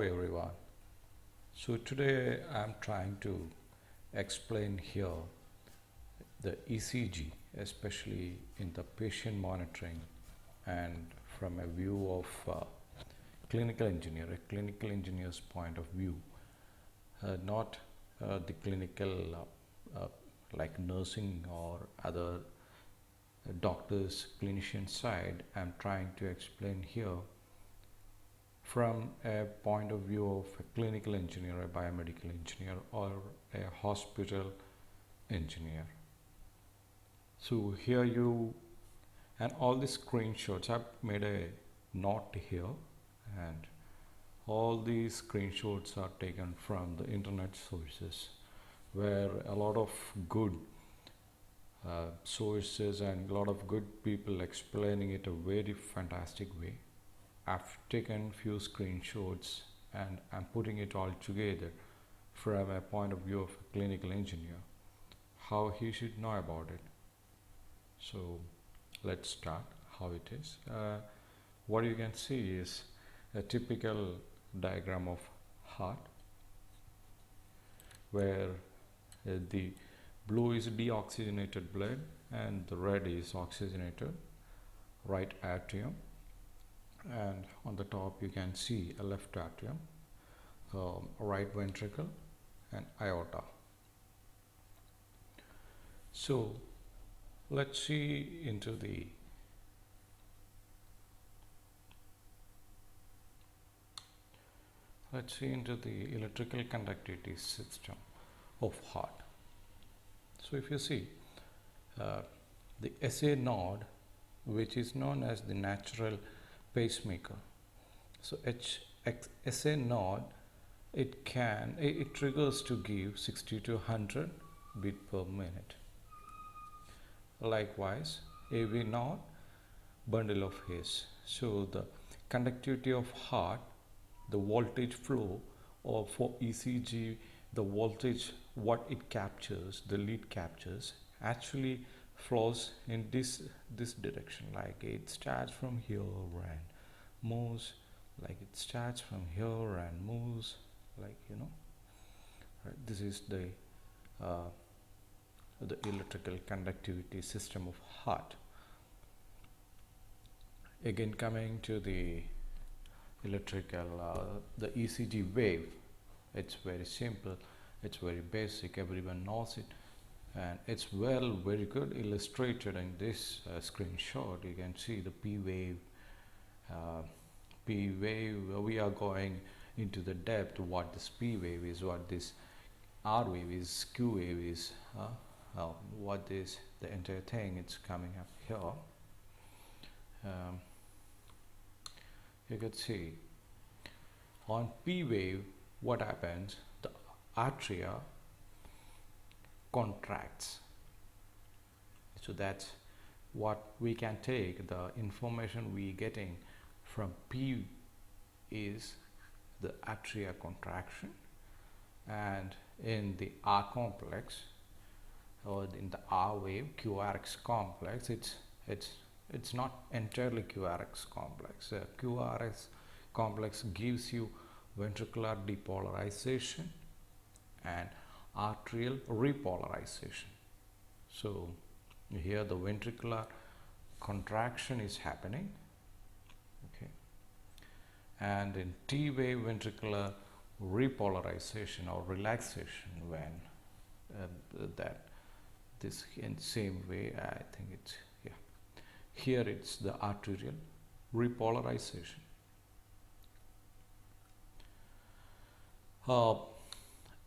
everyone. So today I'm trying to explain here the ECG, especially in the patient monitoring and from a view of clinical engineer's point of view, not the clinical like nursing or other doctors, clinician side. I'm trying to explain here from a point of view of a clinical engineer, a biomedical engineer, or a hospital engineer. So here and all the screenshots, I've made a note here, and all these screenshots are taken from the internet sources where a lot of good sources and a lot of good people explaining it a very fantastic way. I've taken few screenshots and I'm putting it all together from a point of view of a clinical engineer, how he should know about it. So let's start how it is. What you can see is a typical diagram of heart, where the blue is deoxygenated blood and the red is oxygenated right atrium, and on the top you can see a left atrium, right ventricle and aorta. So let's see into the electrical conductivity system of heart. So if you see the SA node, which is known as the natural pacemaker. So SA node, it triggers to give 60 to 100 beat per minute. Likewise, AV node, bundle of hairs. So the conductivity of heart, the voltage flow, or for ECG, the voltage what it captures, the lead captures, actually flows in this direction. Like it starts from here and moves, like it starts from here and moves, like right? This is the electrical conductivity system of heart. Again, coming to the electrical the ECG wave, it's very simple, it's very basic, everyone knows it, and it's very good illustrated in this screenshot. You can see the P wave. We are going into the depth what this P wave is, what this R wave is, Q wave is, what is the entire thing. It's coming up here. You can see on P wave what happens, the atria contracts. So that's what we can take, the information we getting from P is the atria contraction, and in the R complex or in the R wave QRX complex, it's not entirely QRX complex. QRX complex gives you ventricular depolarization and arterial repolarization. So here the ventricular contraction is happening, okay, and in T wave ventricular repolarization or relaxation, when this in same way, I think it's here it's the arterial repolarization.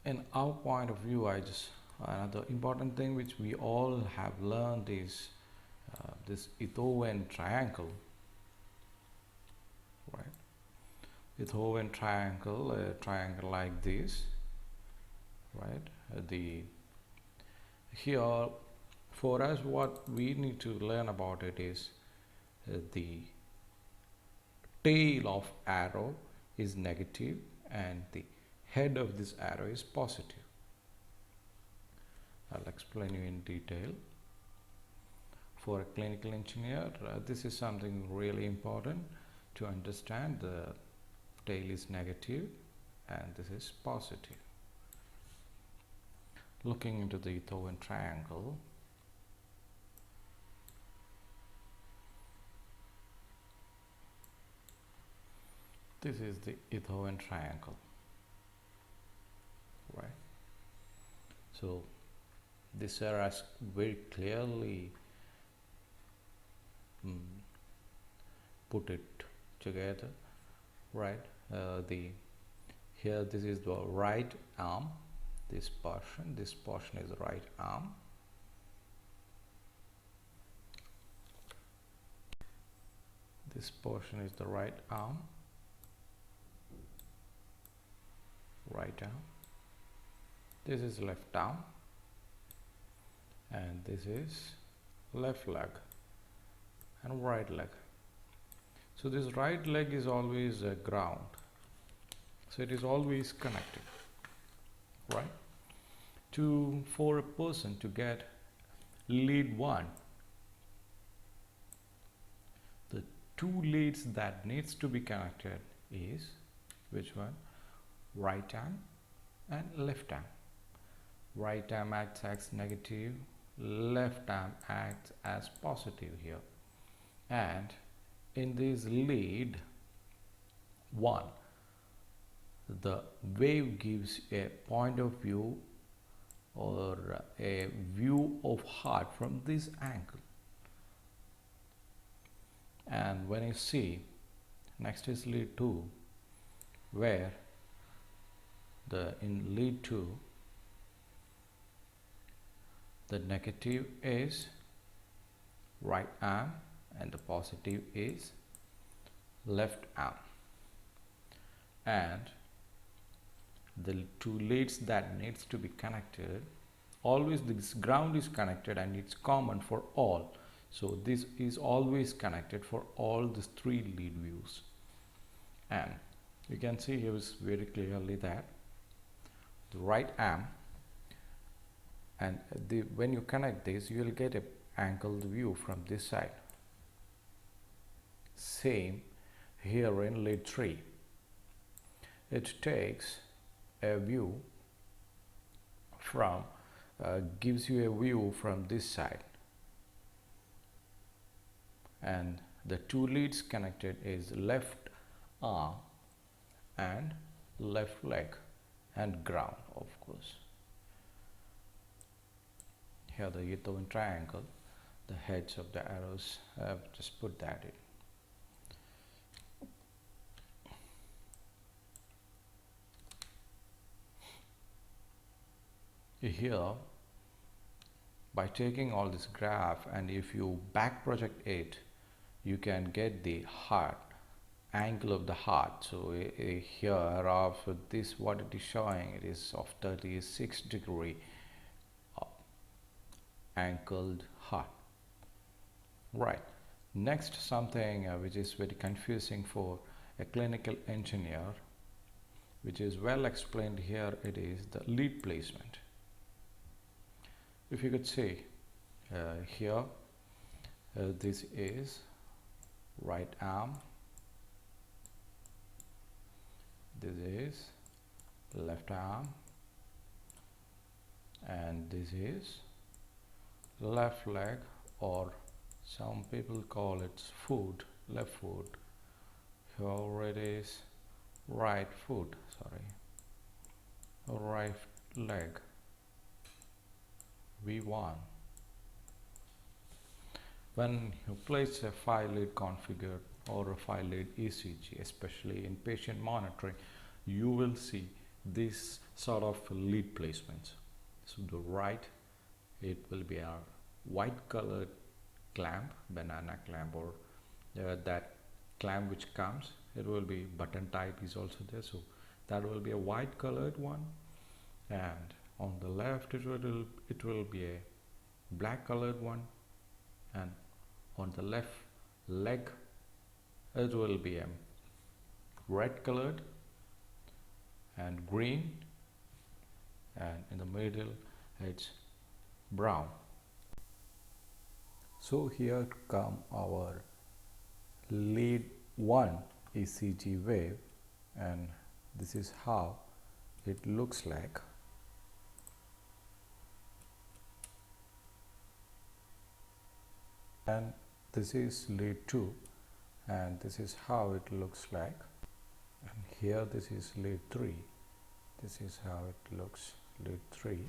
In our point of view, another important thing which we all have learned is this Einthoven triangle, right? Einthoven triangle, a triangle like this, right? Here for us, what we need to learn about it is the tail of arrow is negative and the head of this arrow is positive. I'll explain you in detail. For a clinical engineer, this is something really important to understand. The tail is negative and this is positive. Looking into the Einthoven triangle, this is the Einthoven triangle, right? So this has very clearly put it together, right? Here this is the right arm. This portion is the right arm. This portion is the right arm, right arm. This is left arm, and this is left leg and right leg. So this right leg is always ground, so it is always connected, right? For a person to get lead 1, the 2 leads that needs to be connected is which one? Right arm and left arm. Right arm acts as negative, left arm acts as positive here. And in this lead 1, the wave gives a point of view or a view of heart from this angle. And when you see, next is lead 2, where in lead 2 the negative is right arm and the positive is left arm, and the 2 leads that needs to be connected, always this ground is connected and it's common for all, so this is always connected for all these 3 lead views. And you can see here is very clearly that the right arm, and when you connect this, you will get a angled view from this side. Same here in lead 3, it takes a view from gives you a view from this side, and the 2 leads connected is left arm and left leg and ground, of course. Here the Einthoven triangle, the heads of the arrows, just put that in. Here, by taking all this graph, and if you back project it, you can get the heart, angle of the heart. So here of this, what it is showing, it is of 36-degree angled heart, right? Next, something which is very confusing for a clinical engineer, which is well explained here, it is the lead placement. If you could see here, this is right arm, this is left arm, and this is left leg, or some people call it foot, left foot. Here it is right foot, right leg, V1. When you place a 5-lead configured or a 5-lead ECG, especially in patient monitoring, you will see this sort of lead placements. So the right, it will be a white colored clamp, banana clamp, or that clamp which comes, it will be button type is also there, so that will be a white colored one. And on the left it will be a black colored one, and on the left leg it will be a red colored and green, and in the middle it's brown. So here come our lead 1 ECG wave, and this is how it looks like. And this is lead 2 and this is how it looks like. And here this is lead 3. This is how it looks, lead 3.